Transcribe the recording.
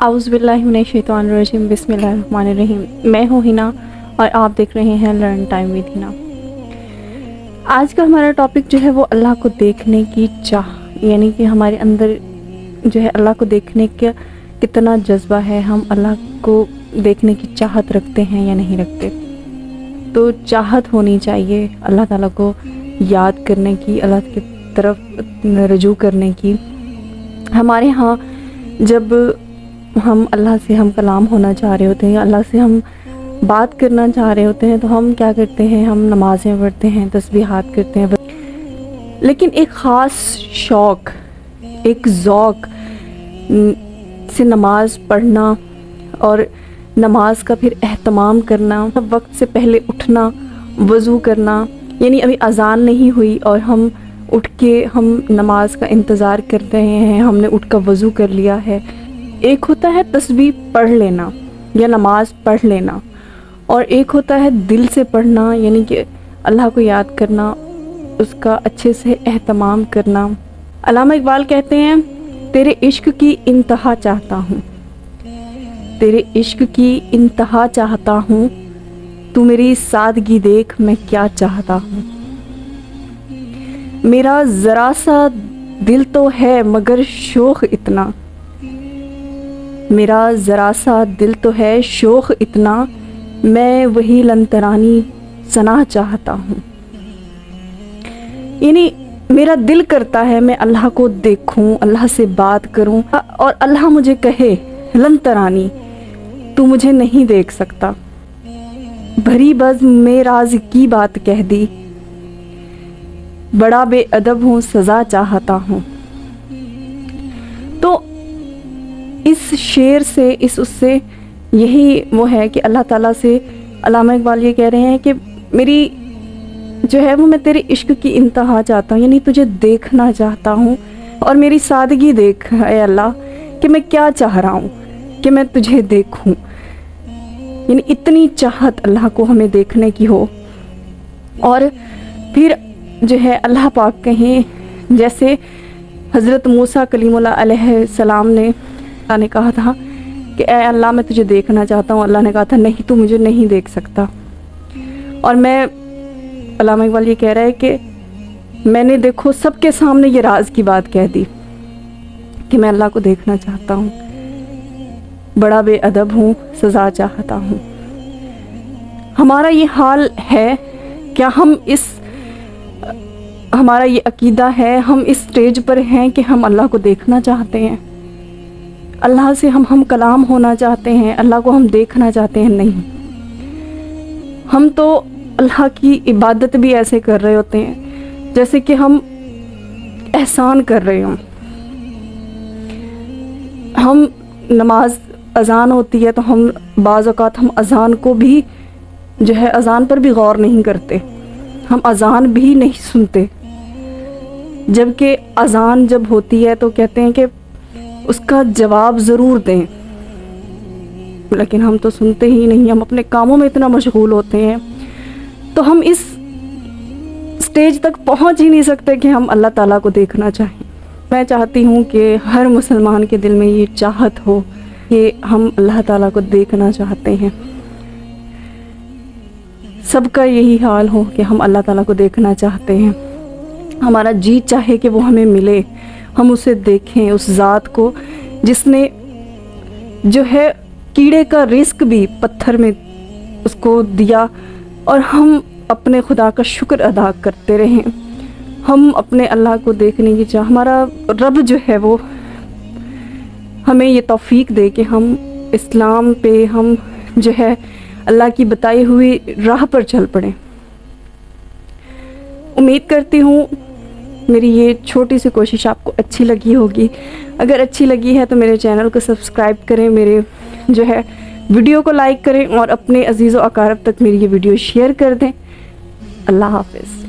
आउज़ बिल्लाहि मिनश शैतानिर रजीम बिस्मिल्लाहिर्रहमानिर्रहीम। मैं हूँ हिना और आप देख रहे हैं लर्न टाइम विद हिना। आज का हमारा टॉपिक जो है वो अल्लाह को देखने की चाह, यानी कि हमारे अंदर जो है अल्लाह को देखने का कितना जज्बा है, हम अल्लाह को देखने की चाहत रखते हैं या नहीं रखते। तो चाहत होनी चाहिए अल्लाह ताला को याद करने की, अल्लाह की तरफ रजू करने की। हमारे यहाँ जब हम अल्लाह से हम कलाम होना चाह रहे होते हैं, अल्लाह से हम बात करना चाह रहे होते हैं, तो हम क्या करते हैं, हम नमाज़ें पढ़ते हैं, तस्बीहात करते हैं। लेकिन एक ख़ास शौक़, एक ज़ौक़ से नमाज़ पढ़ना और नमाज का फिर एहतमाम करना, वक्त से पहले उठना, वज़ू करना, यानी अभी अज़ान नहीं हुई और हम उठ के हम नमाज का इंतज़ार कर रहे हैं, हमने उठ कर वज़ू कर लिया है। एक होता है तस्बीह पढ़ लेना या नमाज पढ़ लेना, और एक होता है दिल से पढ़ना, यानी कि अल्लाह को याद करना, उसका अच्छे से एहतमाम करना। अल्लामा इकबाल कहते हैं, तेरे इश्क की इंतहा चाहता हूँ, तेरे इश्क की इंतहा चाहता हूँ, तू मेरी सादगी देख मैं क्या चाहता हूँ। मेरा ज़रा सा दिल तो है मगर शौक़ इतना, मेरा ज़रा सा दिल तो है शौक़ इतना, मैं वही लंतरानी सना चाहता हूँ। यानी मेरा दिल करता है मैं अल्लाह को देखूं, अल्लाह से बात करूं, और अल्लाह मुझे कहे लंतरानी तू मुझे नहीं देख सकता, भरी बज़्म में राज की बात कह दी, बड़ा बेअदब हूँ सज़ा चाहता हूँ। तो इस शेर से, इस उससे यही वो है कि अल्लाह ताला से अल्लामा इकबाल ये कह रहे हैं कि मेरी जो है वो मैं तेरे इश्क की इंतहा चाहता हूँ, यानी तुझे देखना चाहता हूँ, और मेरी सादगी देख है अल्लाह कि मैं क्या चाह रहा हूँ कि मैं तुझे देखूँ। यानी इतनी चाहत अल्लाह को हमें देखने की हो। और फिर जो है अल्लाह पाक कहें, जैसे हज़रत मूसा कलीमुल्लाह अलैहिस्सलाम ने कहा था कि ए अल्लाह मैं तुझे देखना चाहता हूँ। अल्लाह ने कहा था नहीं, तू मुझे नहीं देख सकता। और मैं, अल्लामा इकबाल ये कह रहा है कि मैंने देखो सबके सामने ये राज की बात कह दी कि मैं अल्लाह को देखना चाहता हूँ, बड़ा बेअदब हूँ सज़ा चाहता हूँ। हमारा ये हाल है क्या? हमारा ये अकीदा है, हम इस स्टेज पर हैं कि हम अल्लाह को देखना चाहते हैं, अल्लाह से हम कलाम होना चाहते हैं, अल्लाह को हम देखना चाहते हैं? नहीं, हम तो अल्लाह की इबादत भी ऐसे कर रहे होते हैं जैसे कि हम एहसान कर रहे हों। हम नमाज अज़ान होती है तो हम बाज़ औक़ात हम अज़ान को भी जो है अज़ान पर भी गौर नहीं करते, हम अज़ान भी नहीं सुनते, जबकि अज़ान जब होती है तो कहते हैं कि उसका जवाब ज़रूर दें, लेकिन हम तो सुनते ही नहीं, हम अपने कामों में इतना मशगूल होते हैं। तो हम इस स्टेज तक पहुंच ही नहीं सकते कि हम अल्लाह ताला को देखना चाहें। मैं चाहती हूं कि हर मुसलमान के दिल में ये चाहत हो कि हम अल्लाह ताला को देखना चाहते हैं, सबका यही हाल हो कि हम अल्लाह ताला को देखना चाहते हैं। हमारा जी चाहे कि वो हमें मिले, हम उसे देखें, उस ज़ात को जिसने जो है कीड़े का रिस्क भी पत्थर में उसको दिया, और हम अपने खुदा का शुक्र अदा करते रहें। हम अपने अल्लाह को देखने की चाह, हमारा रब जो है वो हमें ये तौफीक दे कि हम इस्लाम पे, हम जो है अल्लाह की बताई हुई राह पर चल पड़ें। उम्मीद करती हूँ मेरी ये छोटी सी कोशिश आपको अच्छी लगी होगी। अगर अच्छी लगी है तो मेरे चैनल को सब्सक्राइब करें, मेरे जो है वीडियो को लाइक करें, और अपने अजीज़ व अकारब तक मेरी ये वीडियो शेयर कर दें। अल्लाह हाफ़िज़।